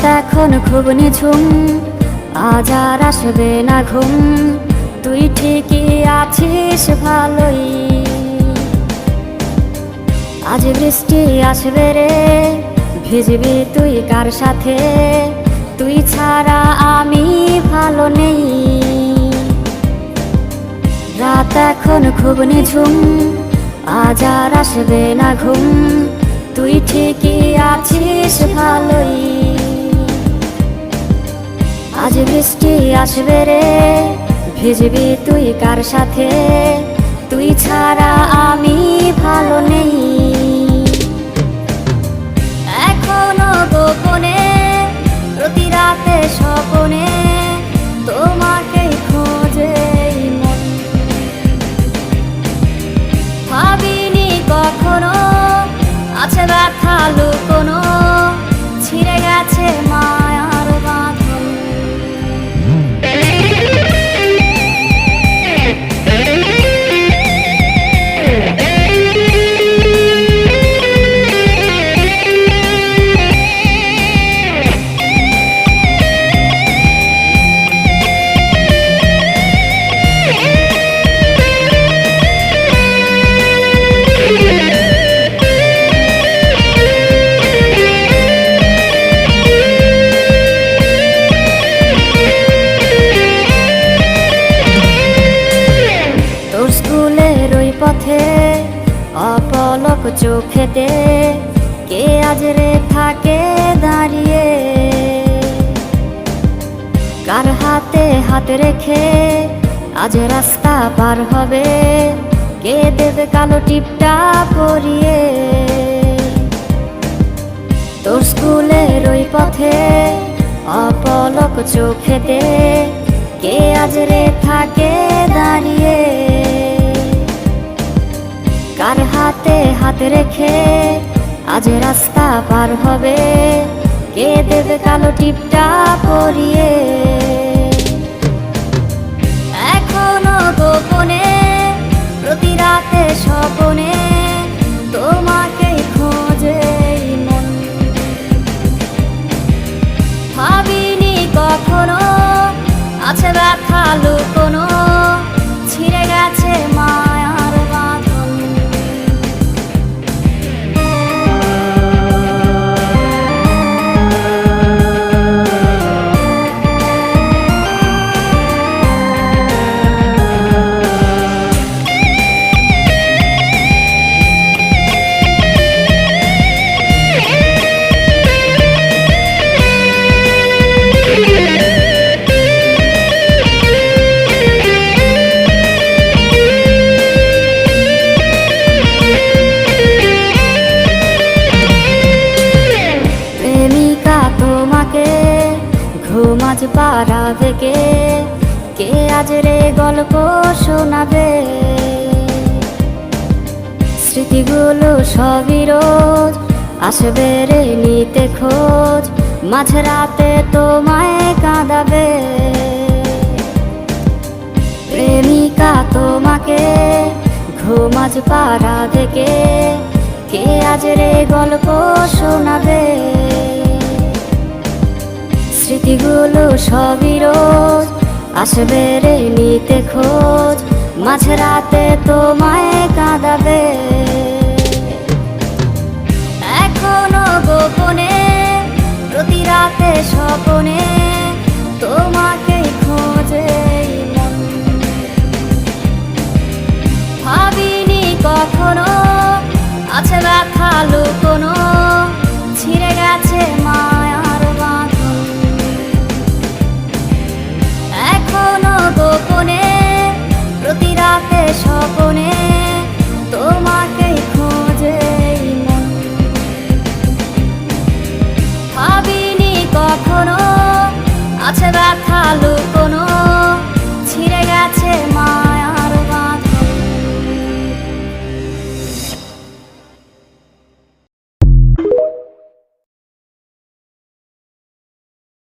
রাত এখন খুব নিঝুম, আজ আর আসবে না ঘুম। তুই ঠিকই আছিস ভালোই, আজ বৃষ্টি আসবে রে, ভিজবি তুই কার সাথে? তুই ছাড়া আমি ভালো নেই। রাত এখন খুব নিঝুম, আজ আর আসবে না ঘুম। তুই ঠিকই আছিস ভালোই, আজ বৃষ্টি আসবে রে, ভিজবি তুই কার সাথে? তুই ছাড়া আমি ভালো নেই। এখনো গোপনে প্রতি রাতে স্বপনে তোমাকে খোঁজে মন। ভাবিনি কখনো আছে ব্যথা লুকোনো, ছিঁড়ে গেছে মায়ার বাঁধন। স্কুলের ওই পথে অপলক চোখেতে কে আজ রে থাকে দাঁড়িয়ে? কার হাতে হাত রেখে আজ রাস্তা পার হবে? কে দেবে কালো টিপটা পরিয়ে? তোর স্কুলের ওই পথে অপলক চোখেতে কে আজ রে থাকে দাঁড়িয়ে? কার হাতে হাত রেখে আজ রাস্তা পার হবে? কে দেবে কালো টিপটা পরিয়ে? এখনো গোপনে প্রতি রাতে স্বপনে তোমাকে খোঁজে মন। ভাবিনি কখনো আছে ব্যথা লুকোনো, ছিঁড়ে গেছে মায়ার বাঁধন। ঘুম আজ পাড়াবে কে? কে আজ রে গল্প শোনাবে? স্মৃতিগুলো সবই রোজ আসবে রে নিতে খোঁজ, মাঝরাতে তোমায় কাঁদাবে। প্রেমিকা তোমাকে ঘুম আজ পাড়াবে কে? কে আজ রে গল্প শোনাবে? স্মৃতিগুলো সবই রোজ আসবে রে নিতে খোঁজ, মাঝরাতে তোমায় কাঁদাবে। এখনো গোপনে প্রতি রাতে স্বপনে তোমাকে খোঁজে মন। ভাবিনি কখনো আছে ব্যথা লুকোনো,